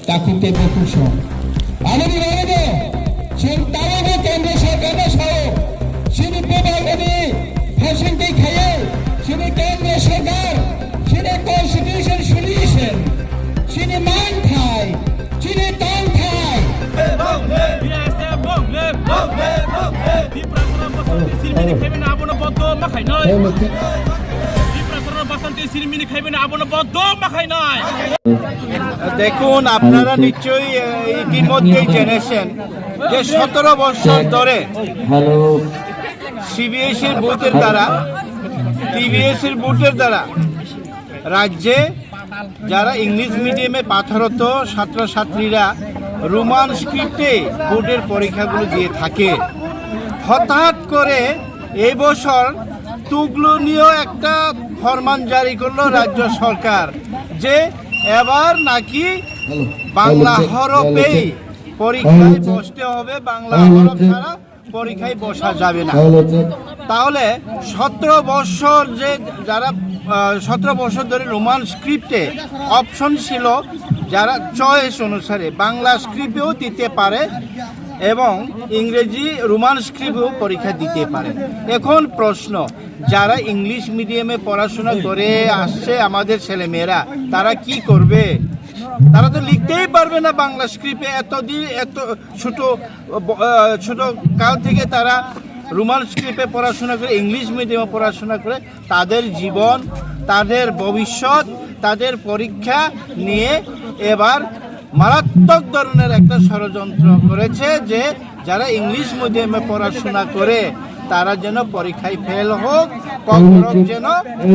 তাকুতে বকুশন আমাদের আগে সেই তারাগে কেন্দ্র সরকারের সহ সিনি প্রবাগনি ফ্যাশনটি খেয়ে সিনি কেন্দ্র সরকার সিনি কনস্টিটিউশন সলিউশন সিনি মান খায় সিনি টান খায় দেখুন, আপনারা নিশ্চয়ই ইতিমধ্যেই জেনেছেন যে 17 বছর ধরে সিবিএসইর বুথের দ্বারা টিভিএসের বুথের দ্বারা রাজ্যে যারা ইংলিশ মিডিয়ামে পাঠরত ছাত্রছাত্রীরা রোমান স্ক্রিপ্টে বোর্ডের পরীক্ষাগুলো দিয়ে থাকে। হঠাৎ করে এই বছর তুগলনীয় একটা ফরমান জারি করলো রাজ্য সরকার যে এবার নাকি বাংলা হরফেই পরীক্ষায় বসতে হবে, বাংলা হরফ ছাড়া পরীক্ষায় বসা যাবে না। তাহলে 17 বছর যে যারা 17 বছর ধরে রোমান স্ক্রিপ্টে অপশন ছিল, যারা চয়েস অনুসারে বাংলা স্ক্রিপ্টেও দিতে পারে এবং ইংরেজি রোমান স্ক্রিপ্টেও পরীক্ষা দিতে পারে। এখন প্রশ্ন, যারা ইংলিশ মিডিয়ামে পড়াশোনা করে আসছে আমাদের ছেলেমেয়েরা, তারা কি করবে? তারা তো লিখতেই পারবে না বাংলা স্ক্রিপ্টে। এত ছোট কাল থেকে তারা রোমান স্ক্রিপ্টে পড়াশোনা করে, ইংলিশ মিডিয়ামে পড়াশোনা করে তাদের জীবন, তাদের ভবিষ্যৎ, তাদের পরীক্ষা নিয়ে এবার মারাত্মক ধরনের একটা ষড়যন্ত্র করেছে যে যারা ইংলিশ মিডিয়ামে পড়াশোনা করে তারা যেন পরীক্ষায় ফেল হোক, কখনো যেন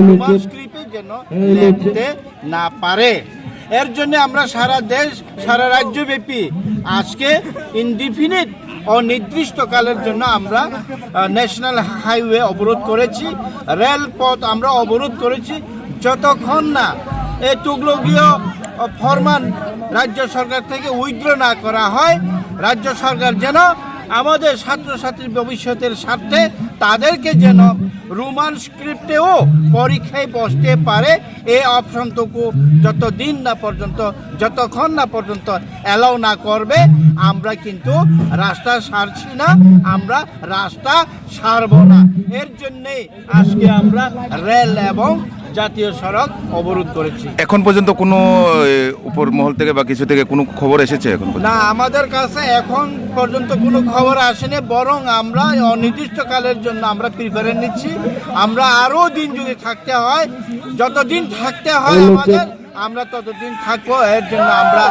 রোমান স্ক্রিপ্টে যেন লিখতে না পারে। এর জন্য আমরা সারা দেশ, সারা রাজ্যব্যাপী আজকে ইনডিফিনিট অনির্দিষ্টকালের জন্য আমরা ন্যাশনাল হাইওয়ে অবরোধ করেছি, রেলপথ আমরা অবরোধ করেছি, যতক্ষণ না এই তুগলকীয় ফরমান রাজ্য সরকার থেকে উইথড্র না করা হয়। রাজ্য সরকার যেন আমাদের ছাত্রছাত্রীর ভবিষ্যতের স্বার্থে তাদেরকে যেন রোমান স্ক্রিপ্টেও পরীক্ষায় বসতে পারে, এই অপশনটুকু যতক্ষণ না পর্যন্ত অ্যালাউ না করবে, আমরা কিন্তু রাস্তা ছাড়ছি না, আমরা রাস্তা ছাড়ব না। এর জন্যেই আজকে আমরা রেল এবং জাতীয় সড়ক অবরোধ করেছি। এখন পর্যন্ত কোনো উপর মহল থেকে বা কিছু থেকে কোনো খবর এসেছে? এখন না, আমাদের কাছে এখন পর্যন্ত কোনো খবর আসেনি, বরং আমরা অনির্দিষ্টকালের জন্য আমরা প্রিপারেশন নিচ্ছি। আমরা আরও দিন যদি থাকতে হয়, যতদিন থাকতে হয় আমাদের, আমরা ততদিন থাকবো। এর জন্য আমরা